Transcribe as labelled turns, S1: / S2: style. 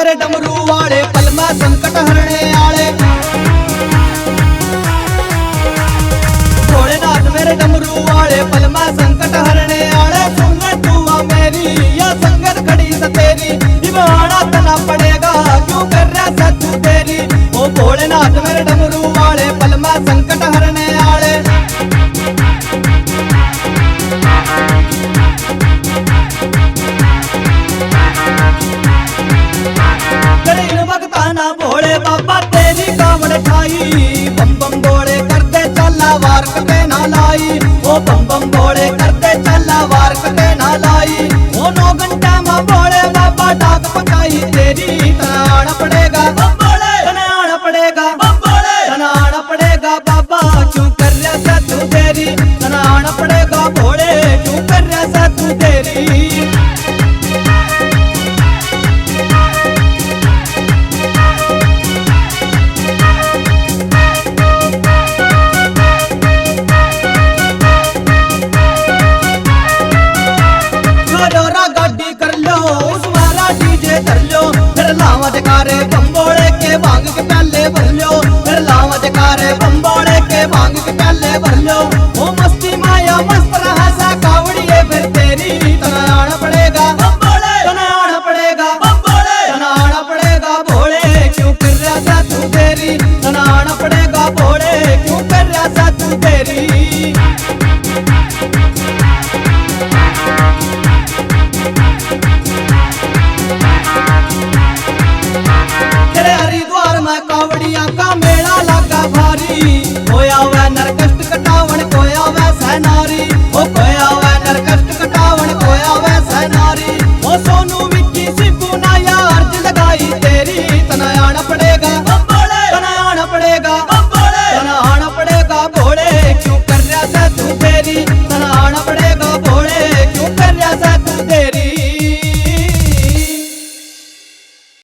S1: मेरे डमरू वाले पल में संकट हरने आले। भोलेनाथ मेरे डमरू वाले पल में संकट हरने आले। संगत हुआ मेरी या संगत खड़ी स तेरी, निभाना तना पड़ेगा क्यों कर रहा सा तू तेरी। ओ भोलेनाथ मेरे डमरू वाले पल में संकट हरने आले। भगताना भोले बाबा तेरी कावड़ ठाई, बम बम भोले करते चला वार कते ना लाई। ओ बम बम भोले करते चला वार कते ना लाई। ओ 9 घंटा में भोले बाबा डाक पकाई तेरी। तनाना पड़ेगा बम भोले, तनाना पड़ेगा बम भोले, तनाना पड़ेगा बाबा क्यों कर रहा सा तू तेरी। तनाना पड़ेगा भोले क्यों कर रहा सा तू तेरी। लावा जकारे बम्बोड़े के भांग के प्याले भर लो, फिर लावा जकारे बम्बोड़े के भांग के प्याले भर लो।